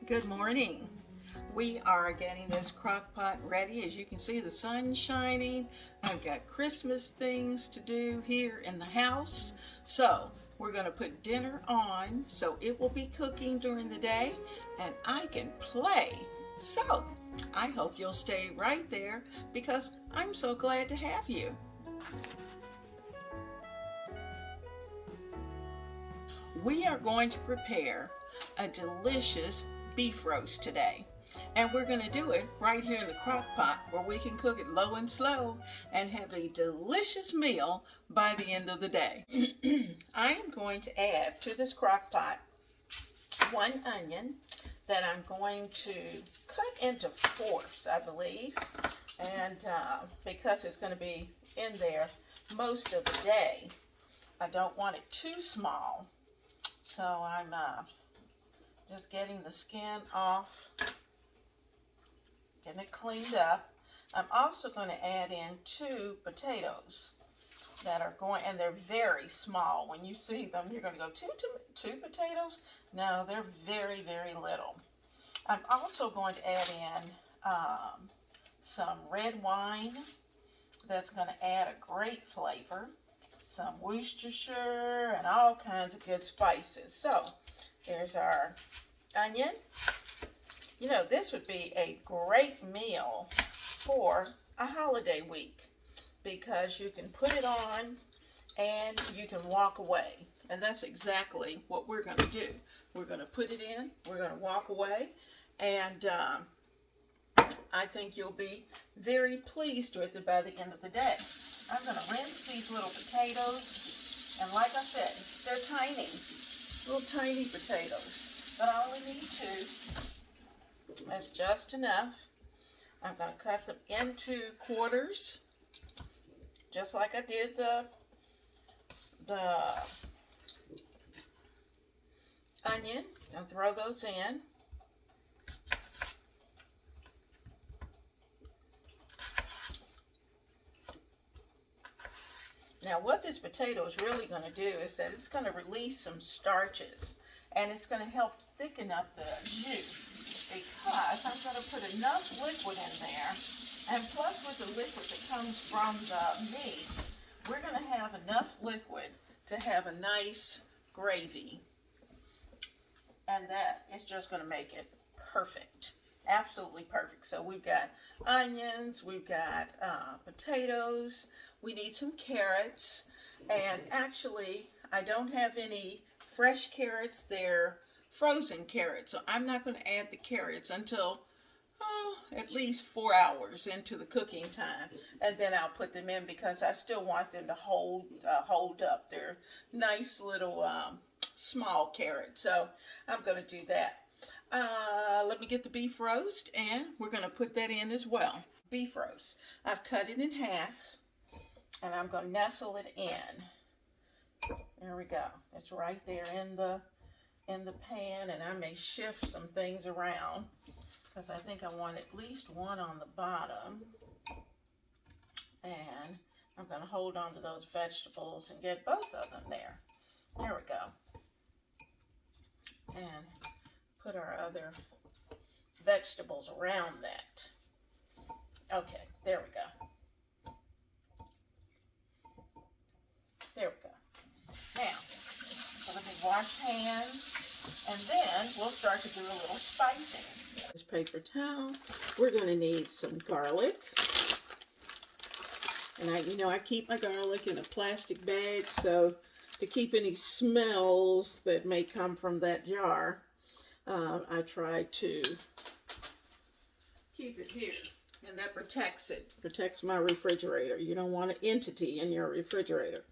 Good morning. We are getting this crock pot ready. As you can see, the sun's shining. I've got Christmas things to do here in the house. So we're going to put dinner on so it will be cooking during the day and I can play. So I hope you'll stay right there because I'm so glad to have you. We are going to prepare a delicious beef roast today. And we're going to do it right here in the crock pot where we can cook it low and slow and have a delicious meal by the end of the day. I am going to add to this crock pot 1 onion that I'm going to cut into fourths, I believe. And because it's going to be in there most of the day, I don't want it too small. So I'm just getting the skin off, getting it cleaned up. I'm also going to add in 2 potatoes that are going, and they're very small. When you see them, you're going to go, two potatoes? No, they're very, very little. I'm also going to add in some red wine. That's going to add a great flavor. Some Worcestershire and all kinds of good spices. So there's our onion. You know, this would be a great meal for a holiday week because you can put it on and you can walk away. And that's exactly what we're going to do. We're going to put it in, we're going to walk away, and I think you'll be very pleased with it by the end of the day. I'm going to rinse these little potatoes, and like I said, they're tiny, little tiny potatoes, but I only need 2. That's just enough. I'm going to cut them into quarters, just like I did the onion, and throw those in. Now what this potato is really going to do is that it's going to release some starches and it's going to help thicken up the juice because I'm going to put enough liquid in there, and plus with the liquid that comes from the meat, we're going to have enough liquid to have a nice gravy, and that is just going to make it perfect. Absolutely perfect. So we've got onions, we've got potatoes, we need some carrots, and actually I don't have any fresh carrots, they're frozen carrots, so I'm not going to add the carrots until at least 4 hours into the cooking time, and then I'll put them in because I still want them to hold up. They're nice little small carrots, so I'm going to do that. Let me get the beef roast, and we're going to put that in as well. Beef roast. I've cut it in half, and I'm going to nestle it in. There we go. It's right there in the pan, and I may shift some things around because I think I want at least one on the bottom. And I'm going to hold on to those vegetables and get both of them there. There we go. And put our other vegetables around that. Okay, there we go. There we go. Now, so let me wash hands, and then we'll start to do a little spicing. This paper towel. We're going to need some garlic. And I keep my garlic in a plastic bag, so to keep any smells that may come from that jar, I try to keep it here, and that protects it, protects my refrigerator. You don't want an entity in your refrigerator.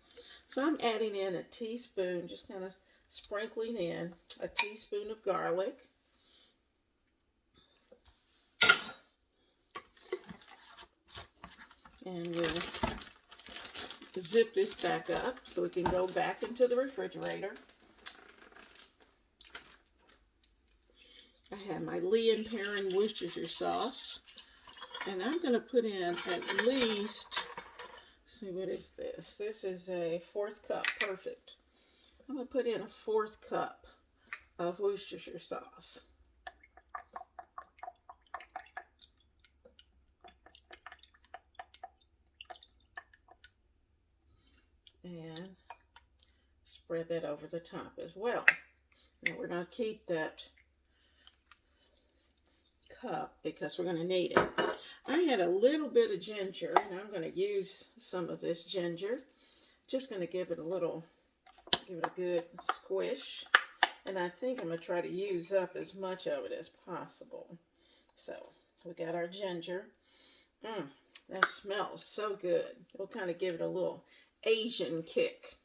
So I'm adding in a teaspoon, just kind of sprinkling in a teaspoon of garlic. And we'll zip this back up so it can go back into the refrigerator. I have my Lee & Perrin Worcestershire sauce, and I'm going to put in at least, see, what is this? This is a 1/4 cup, perfect. I'm going to put in a 1/4 cup of Worcestershire sauce. And spread that over the top as well. Now we're going to keep that cup because we're going to need it. I had a little bit of ginger, and I'm going to use some of this ginger. Just going to give it a good squish. And I think I'm going to try to use up as much of it as possible. So we got our ginger. That smells so good. It'll kind of give it a little Asian kick.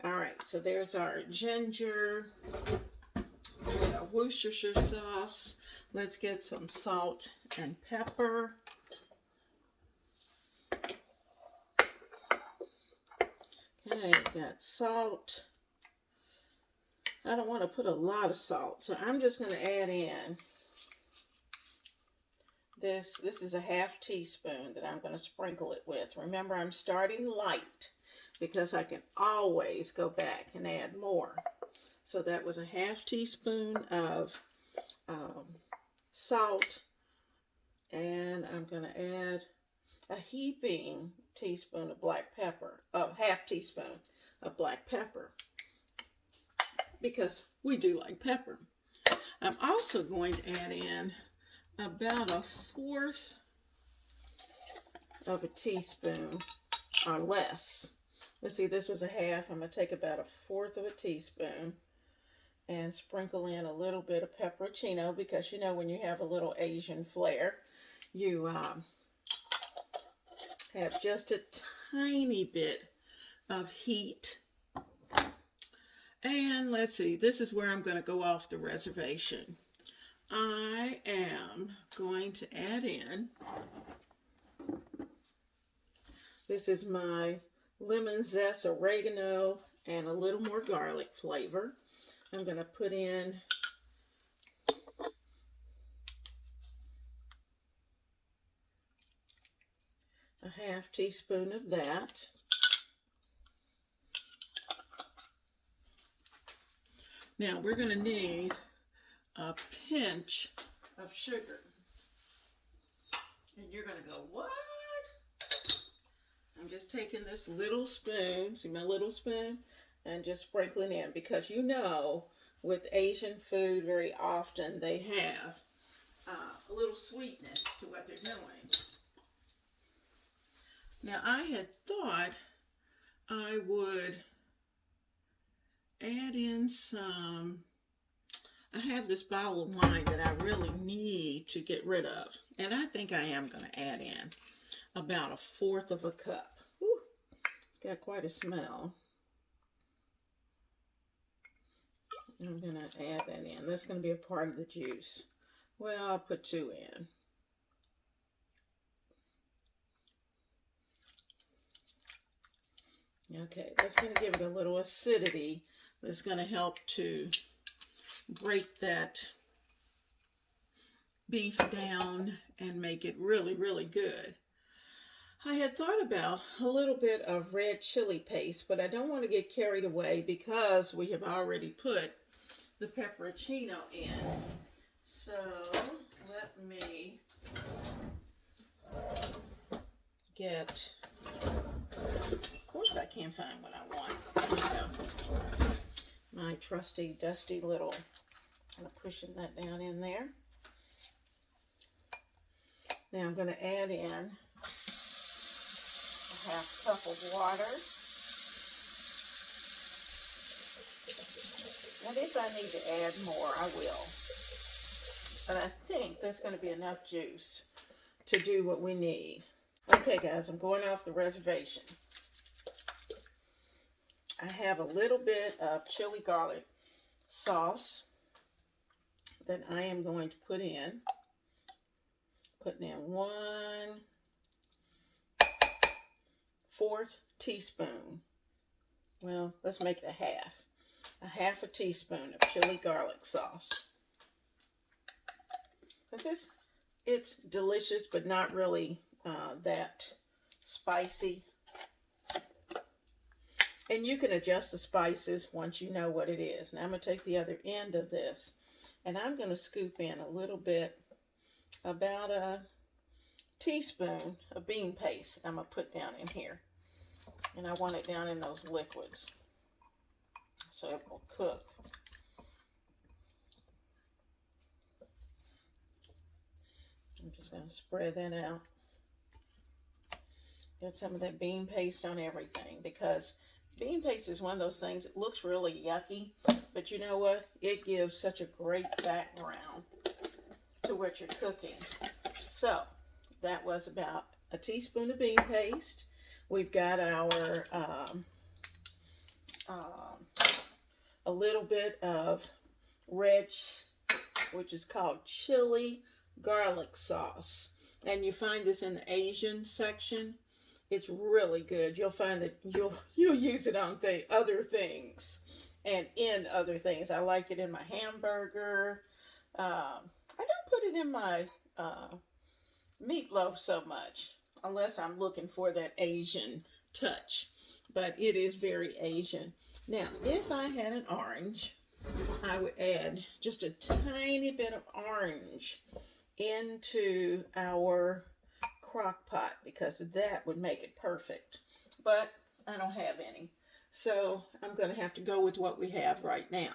All right, so there's our ginger, our Worcestershire sauce. Let's get some salt and pepper. Okay, got salt. I don't want to put a lot of salt, so I'm just going to add in this. This is a half teaspoon that I'm going to sprinkle it with. Remember, I'm starting light because I can always go back and add more. So that was a half teaspoon of salt, and I'm going to add a heaping teaspoon of black pepper, half teaspoon of black pepper, because we do like pepper. I'm also going to add in about 1/4 of a teaspoon or less. Let's see, this was a half. I'm going to take about 1/4 of a teaspoon and sprinkle in a little bit of pepperoncino, because you know when you have a little Asian flair, you have just a tiny bit of heat. And let's see, this is where I'm going to go off the reservation. I am going to add in, this is my lemon zest, oregano, and a little more garlic flavor. I'm going to put in a half teaspoon of that. Now we're going to need a pinch of sugar. And you're going to go, what? I'm just taking this little spoon, see my little spoon, and just sprinkling in, because you know with Asian food very often they have a little sweetness to what they're doing. Now I had thought I would add in some, I have this bottle of wine that I really need to get rid of, and I think I am going to add in about 1/4 of a cup. Whew, it's got quite a smell. I'm going to add that in. That's going to be a part of the juice. Well, I'll put 2 in. Okay, that's going to give it a little acidity. That's going to help to break that beef down and make it really, really good. I had thought about a little bit of red chili paste, but I don't want to get carried away because we have already put the pepperoncino in. So let me get, of course I can't find what I want. There we go. My trusty, dusty little, kind of pushing that down in there. Now I'm going to add in a 1/2 cup of water. And if I need to add more, I will. But I think that's going to be enough juice to do what we need. Okay, guys, I'm going off the reservation. I have a little bit of chili garlic sauce that I am going to put in. Putting in 1/4 teaspoon. Well, let's make it a half. A 1/2 teaspoon of chili garlic sauce. It's delicious, but not really that spicy. And you can adjust the spices once you know what it is. Now I'm going to take the other end of this, and I'm going to scoop in a little bit, about a teaspoon of bean paste I'm going to put down in here. And I want it down in those liquids so it will cook. I'm just going to spread that out. Get some of that bean paste on everything, because bean paste is one of those things that looks really yucky, but you know what? It gives such a great background to what you're cooking. So that was about a teaspoon of bean paste. We've got our a little bit of red, which is called chili garlic sauce, and you find this in the Asian section. It's really good. You'll find that you'll use it on other things and in other things. I like it in my hamburger. I don't put it in my meatloaf so much, unless I'm looking for that Asian touch. But it is very Asian. Now, if I had an orange, I would add just a tiny bit of orange into our crock pot, because that would make it perfect. But I don't have any. So I'm going to have to go with what we have right now.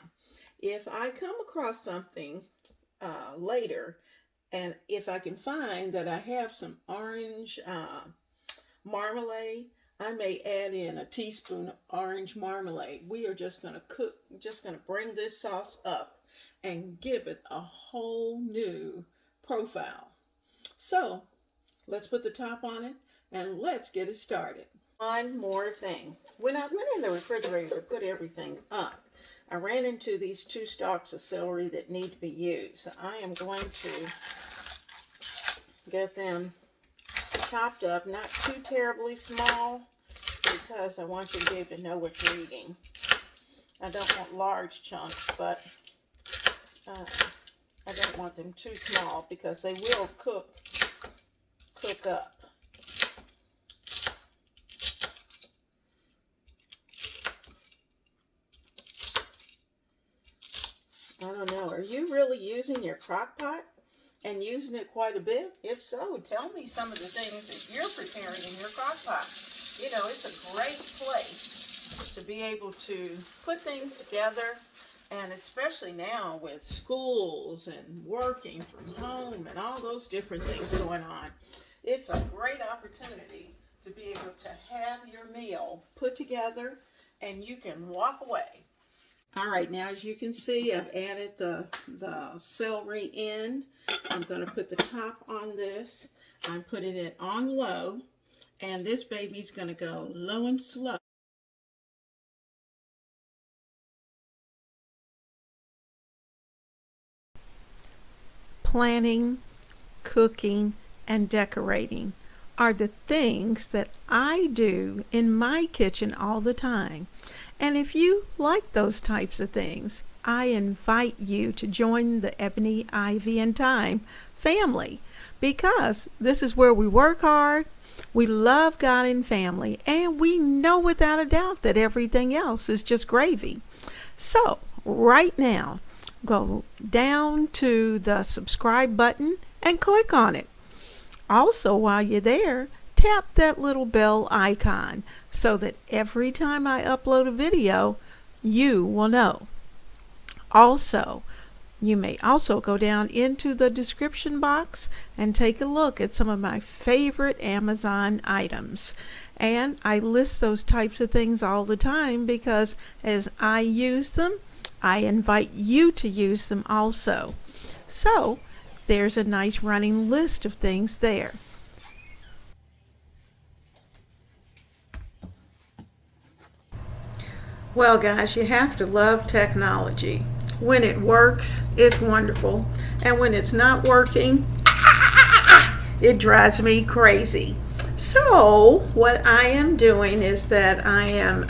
If I come across something later, and if I can find that I have some orange marmalade, I may add in a teaspoon of orange marmalade. We are just going to bring this sauce up and give it a whole new profile. So let's put the top on it and let's get it started. One more thing. When I went in the refrigerator to put everything up, I ran into these 2 stalks of celery that need to be used. So I am going to get them chopped up, not too terribly small, because I want you to be able to know what you're eating. I don't want large chunks, but I don't want them too small, because they will cook up. I don't know, are you really using your crock pot and using it quite a bit? If so, tell me some of the things that you're preparing in your crock pot. You know, it's a great place to be able to put things together, and especially now with schools and working from home and all those different things going on. It's a great opportunity to be able to have your meal put together and you can walk away. All right, now as you can see, I've added the celery in. I'm going to put the top on this. I'm putting it on low, and this baby's going to go low and slow. Planning, cooking, and decorating are the things that I do in my kitchen all the time. And if you like those types of things, I invite you to join the Ebony, Ivy, and Thyme family, because this is where we work hard, we love God and family, and we know without a doubt that everything else is just gravy. So right now, go down to the subscribe button and click on it. Also, while you're there, tap that little bell icon so that every time I upload a video, you will know. Also, you may also go down into the description box and take a look at some of my favorite Amazon items. And I list those types of things all the time, because as I use them, I invite you to use them also. So there's a nice running list of things there. Well, guys, you have to love technology. When it works, it's wonderful. And when it's not working, it drives me crazy. So what I am doing is that I am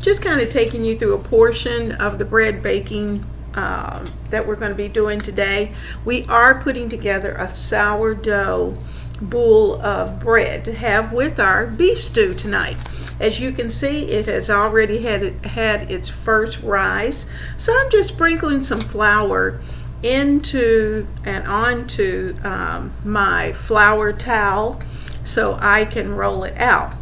just kind of taking you through a portion of the bread baking that we're going to be doing today. We are putting together a sourdough bowl of bread to have with our beef stew tonight. As you can see, it has already had its first rise. So I'm just sprinkling some flour into and onto my flour towel so I can roll it out.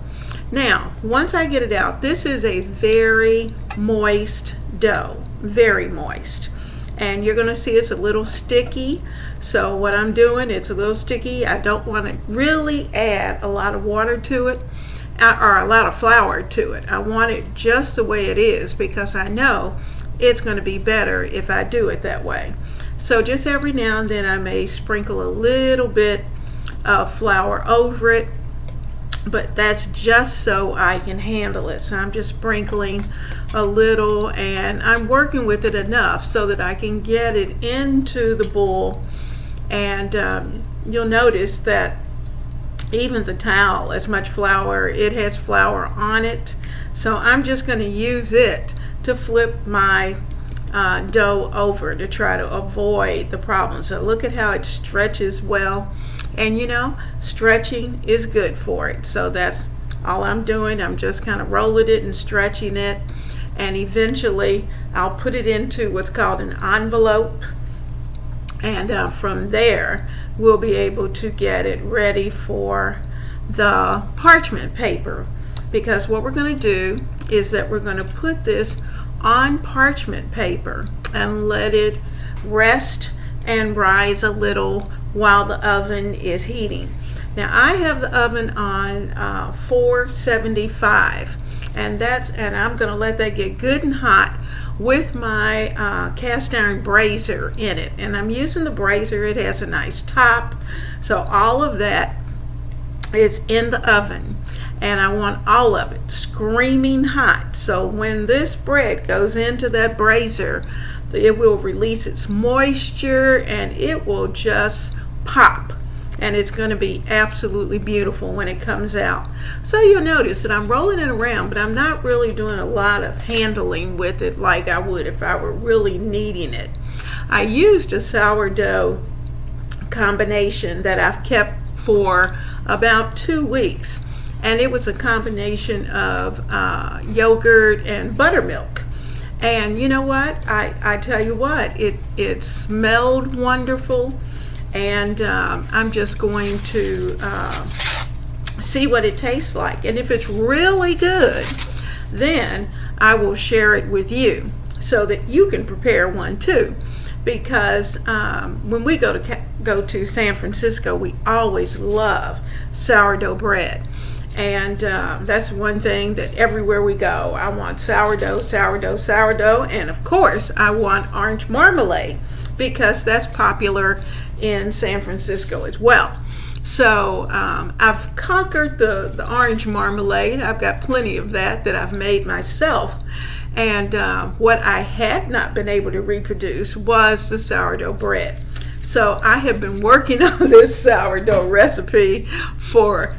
Now, once I get it out, this is a very moist dough, very moist. And you're gonna see it's a little sticky. So what I'm doing, it's a little sticky. I don't wanna really add a lot of water to it or a lot of flour to it. I want it just the way it is because I know it's gonna be better if I do it that way. So just every now and then I may sprinkle a little bit of flour over it, but that's just so I can handle it. So I'm just sprinkling a little, and I'm working with it enough so that I can get it into the bowl. And you'll notice that even the towel, as much flour, it has flour on it. So I'm just going to use it to flip my dough over to try to avoid the problem. So look at how it stretches well. And you know, stretching is good for it. So that's all I'm doing. I'm just kind of rolling it and stretching it. And eventually I'll put it into what's called an envelope. And from there, we'll be able to get it ready for the parchment paper. Because what we're going to do is that we're going to put this on parchment paper and let it rest and rise a little while the oven is heating. Now I have the oven on 475, and I'm going to let that get good and hot with my cast iron brazier in it. And I'm using the brazier. It has a nice top, so all of that is in the oven, and I want all of it screaming hot. So when this bread goes into that brazier, it will release its moisture and it will just pop, and it's going to be absolutely beautiful when it comes out. So you'll notice that I'm rolling it around, but I'm not really doing a lot of handling with it like I would if I were really kneading it. I used a sourdough combination that I've kept for about 2 weeks, and it was a combination of yogurt and buttermilk. And you know what, I tell you what, it smelled wonderful. And I'm just going to see what it tastes like. And if it's really good, then I will share it with you so that you can prepare one too. Because when we go to San Francisco, we always love sourdough bread. And that's one thing that everywhere we go, I want sourdough, sourdough, sourdough. And of course, I want orange marmalade because that's popular in San Francisco as well. So I've conquered the orange marmalade. I've got plenty of that I've made myself. And what I had not been able to reproduce was the sourdough bread. So I have been working on this sourdough recipe for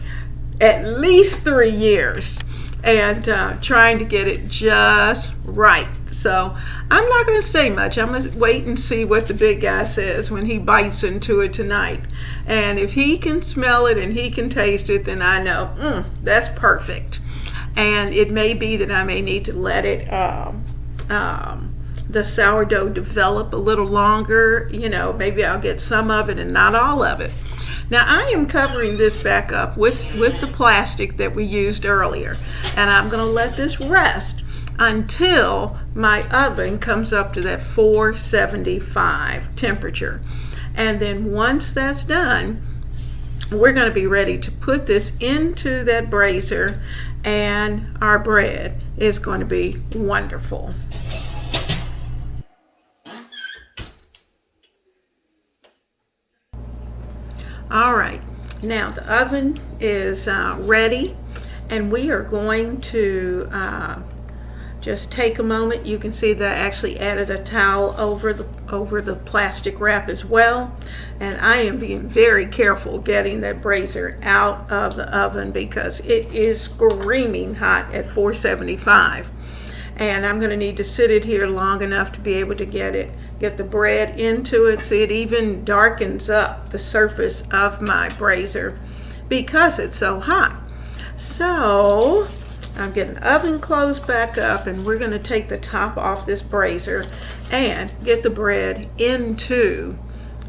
at least 3 years and trying to get it just right. So I'm not going to say much. I'm going to wait and see what the big guy says when he bites into it tonight. And if he can smell it and he can taste it, then I know that's perfect. And it may be that I may need to let it the sourdough develop a little longer. You know, maybe I'll get some of it and not all of it. Now I am covering this back up with the plastic that we used earlier, and I'm going to let this rest until my oven comes up to that 475 temperature. And then once that's done, we're going to be ready to put this into that brazier, and our bread is going to be wonderful. All right, now the oven is ready, and we are going to just take a moment. You can see that I actually added a towel over the plastic wrap as well, and I am being very careful getting that brazier out of the oven because it is screaming hot at 475. And I'm going to need to sit it here long enough to be able to get the bread into it. See, it even darkens up the surface of my brazier because it's so hot. So I'm getting the oven closed back up, and we're going to take the top off this brazier and get the bread into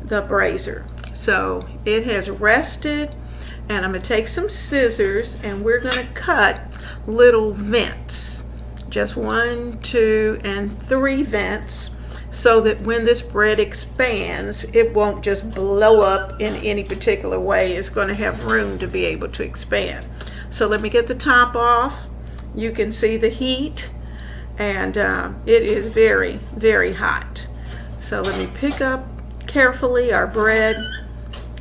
the brazier. So it has rested, And I'm going to take some scissors and we're going to cut little vents. Just 1, 2, and 3 vents, so that when this bread expands, it won't just blow up in any particular way. It's going to have room to be able to expand. So let me get the top off. You can see the heat, and it is very, very hot. So let me pick up carefully our bread,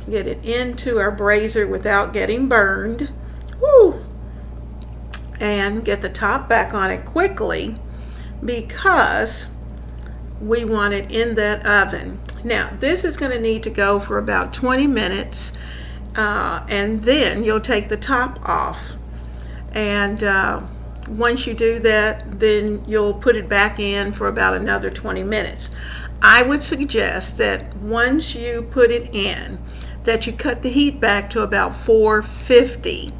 get it into our brazier without getting burned. Woo! And get the top back on it quickly, because we want it in that oven. Now this is going to need to go for about 20 minutes, and then you'll take the top off, and once you do that, then you'll put it back in for about another 20 minutes. I would suggest that once you put it in, that you cut the heat back to about 450.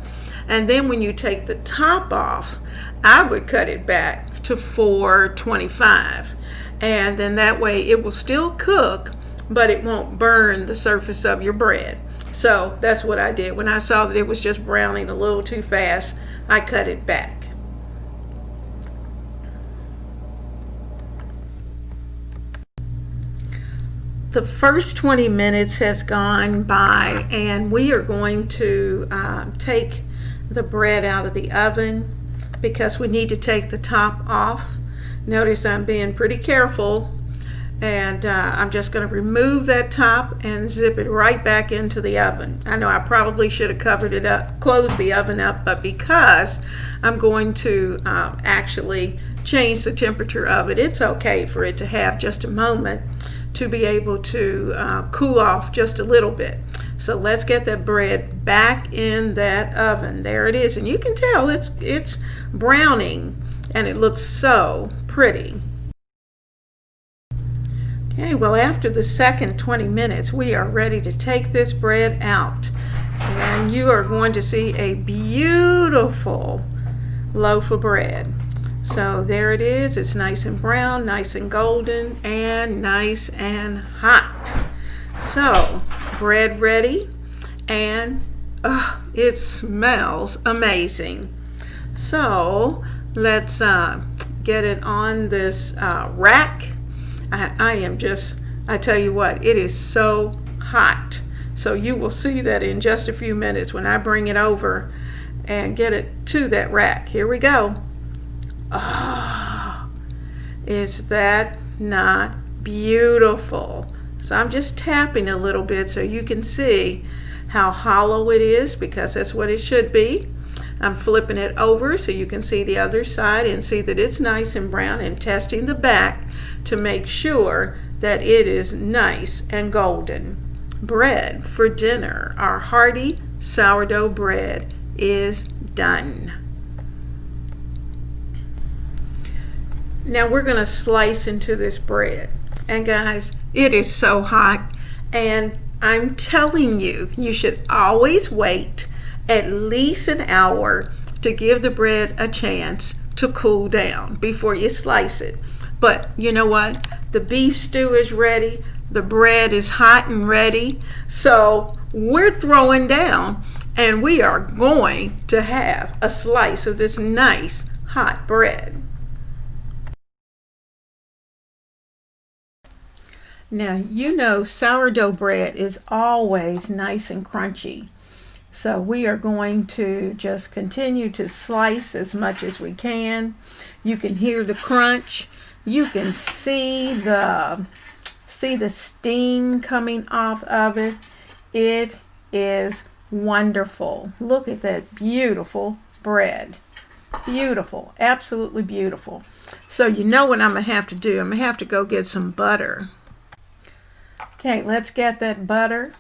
And then when you take the top off, I would cut it back to 425. And then that way it will still cook, but it won't burn the surface of your bread. So that's what I did. When I saw that it was just browning a little too fast, I cut it back. The first 20 minutes has gone by, and we are going to take the bread out of the oven, because we need to take the top off. Notice I'm being pretty careful, and I'm just going to remove that top and zip it right back into the oven. I know I probably should have covered it up, closed the oven up, but because I'm going to actually change the temperature of it, it's okay for it to have just a moment to be able to cool off just a little bit. So let's get that bread back in that oven. There it is, and you can tell it's browning, and it looks so pretty. Okay, well, after the second 20 minutes, we are ready to take this bread out, and you are going to see a beautiful loaf of bread. So there it is. It's nice and brown, nice and golden, and nice and hot. So bread ready, and it smells amazing. So let's get it on this rack. I tell you what, it is so hot. So you will see that in just a few minutes when I bring it over and get it to that rack. Here we go. Oh, is that not beautiful? So I'm just tapping a little bit so you can see how hollow it is, because that's what it should be. I'm flipping it over so you can see the other side and see that it's nice and brown, and testing the back to make sure that it is nice and golden. Bread for dinner. Our hearty sourdough bread is done. Now we're going to slice into this bread. And guys, it is so hot, and I'm telling you, you should always wait at least an hour to give the bread a chance to cool down before you slice it. But you know what? The beef stew is ready. The bread is hot and ready. So we're throwing down, and we are going to have a slice of this nice hot bread. Now, you know sourdough bread is always nice and crunchy. So we are going to just continue to slice as much as we can. You can hear the crunch. You can see the steam coming off of it. It is wonderful. Look at that beautiful bread. Beautiful, absolutely beautiful. So you know what I'm going to have to do. I'm going to have to go get some butter. Okay, let's get that butter.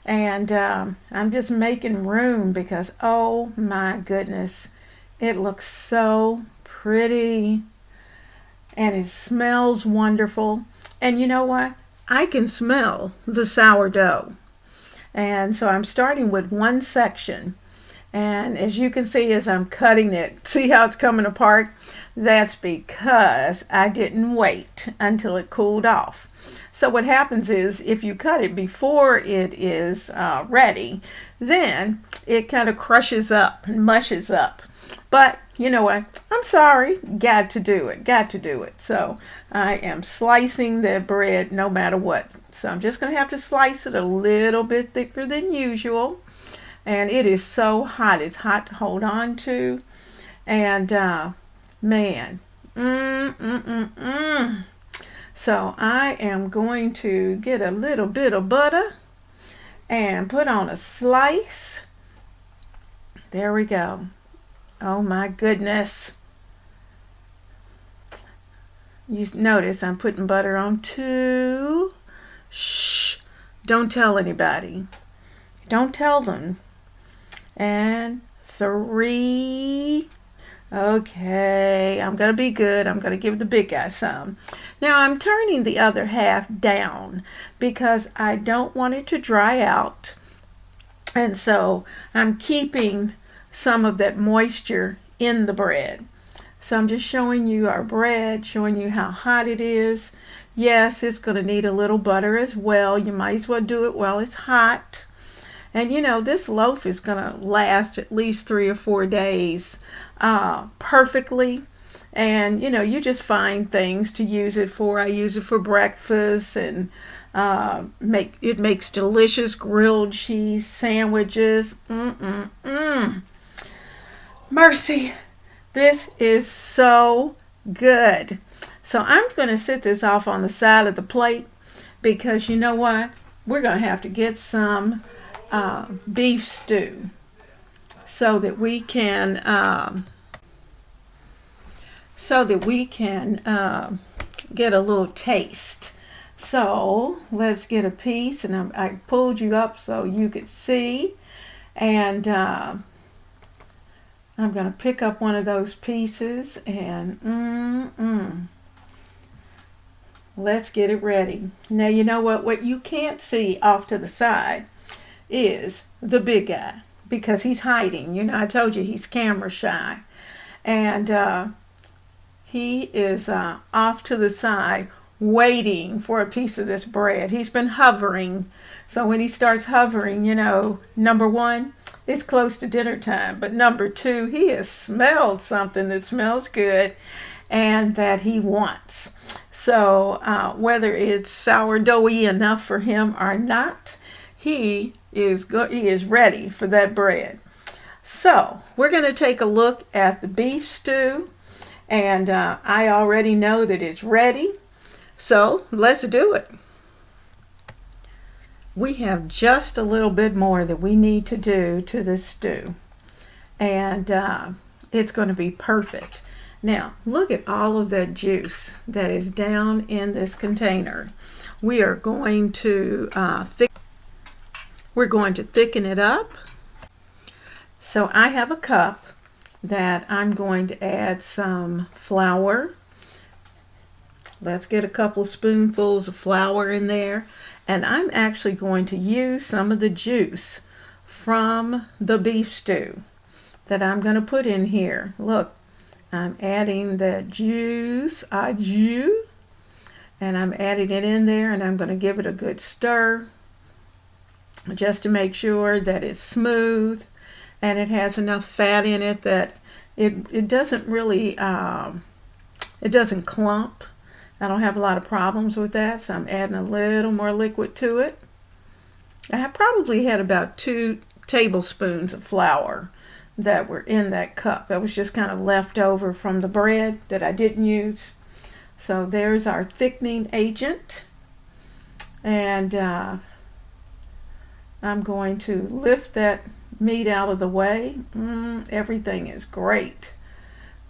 And I'm just making room because, oh my goodness, it looks so pretty. And it smells wonderful. And you know what? I can smell the sourdough. And so I'm starting with one section. And as you can see as I'm cutting it, see how it's coming apart? That's because I didn't wait until it cooled off. So what happens is if you cut it before it is ready, then it kind of crushes up and mushes up. But you know what? I'm sorry. Got to do it. Got to do it. So I am slicing the bread no matter what. So I'm just going to have to slice it a little bit thicker than usual. And it is so hot. It's hot to hold on to. And man. So I am going to get a little bit of butter and put on a slice. There we go. Oh my goodness. You notice I'm putting butter on 2. Shh. Don't tell anybody. Don't tell them. And 3. Okay, I'm going to be good. I'm going to give the big guy some. Now I'm turning the other half down because I don't want it to dry out. And so I'm keeping some of that moisture in the bread. So I'm just showing you our bread, showing you how hot it is. Yes, it's going to need a little butter as well. You might as well do it while it's hot. And you know, this loaf is going to last at least 3 or 4 days perfectly. And you know, you just find things to use it for. I use it for breakfast, and it makes delicious grilled cheese sandwiches. Mercy, this is so good. So I'm going to sit this off on the side of the plate because you know what? We're going to have to get some beef stew so that we can get a little taste. So let's get a piece, and I pulled you up so you could see, and I'm going to pick up one of those pieces and let's get it ready. Now you know what you can't see off to the side is the big guy because he's hiding. You know, I told you he's camera shy, and he is off to the side waiting for a piece of this bread. He's been hovering. So when he starts hovering, you know, number 1, it's close to dinner time. But number 2, he has smelled something that smells good and that he wants. So whether it's sourdoughy enough for him or not, he is ready for that bread. So we're going to take a look at the beef stew. And I already know that it's ready. So let's do it. We have just a little bit more that we need to do to this stew. And it's going to be perfect. Now, look at all of that juice that is down in this container. We are going to thicken it up. So I have a cup that I'm going to add some flour. Let's get a couple spoonfuls of flour in there. And I'm actually going to use some of the juice from the beef stew that I'm going to put in here. Look, I'm adding the juice, and I'm adding it in there, and I'm going to give it a good stir just to make sure that it's smooth and it has enough fat in it that it doesn't really, it doesn't clump. I don't have a lot of problems with that, so I'm adding a little more liquid to it. I probably had about 2 tablespoons of flour that were in that cup. That was just kind of left over from the bread that I didn't use. So there's our thickening agent. And I'm going to lift that meat out of the way. Everything is great.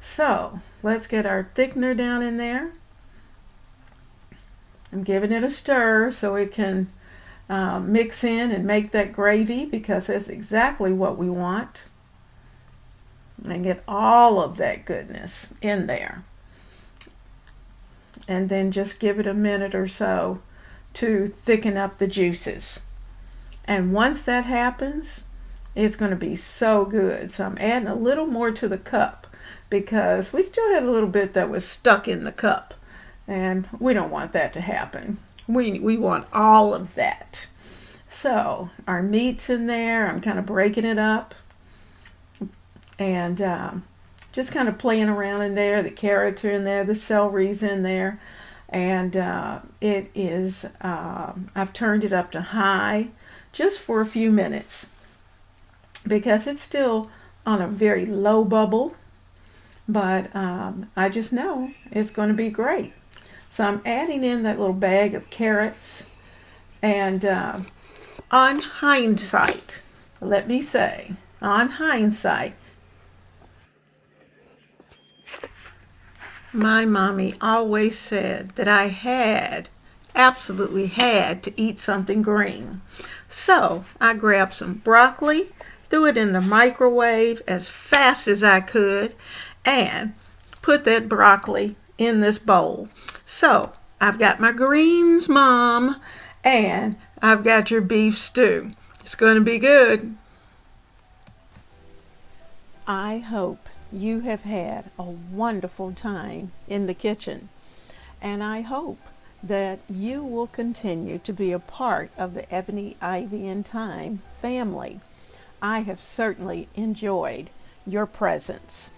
So let's get our thickener down in there. I'm giving it a stir so it can mix in and make that gravy, because that's exactly what we want. And get all of that goodness in there. And then just give it a minute or so to thicken up the juices. And once that happens, it's going to be so good. So I'm adding a little more to the cup because we still had a little bit that was stuck in the cup, and we don't want that to happen. We want all of that. So our meat's in there. I'm kind of breaking it up and just kind of playing around in there. The carrots are in there, the celery's in there, and it is, I've turned it up to high just for a few minutes because it's still on a very low bubble, but I just know it's going to be great. So I'm adding in that little bag of carrots, and on hindsight, let me say, on hindsight, my mommy always said that I absolutely had to eat something green. So I grabbed some broccoli, threw it in the microwave as fast as I could, and put that broccoli in this bowl. So I've got my greens, Mom, and I've got your beef stew. It's going to be good. I hope you have had a wonderful time in the kitchen, and I hope that you will continue to be a part of the Ebony, Ivy, and Thyme family. I have certainly enjoyed your presence.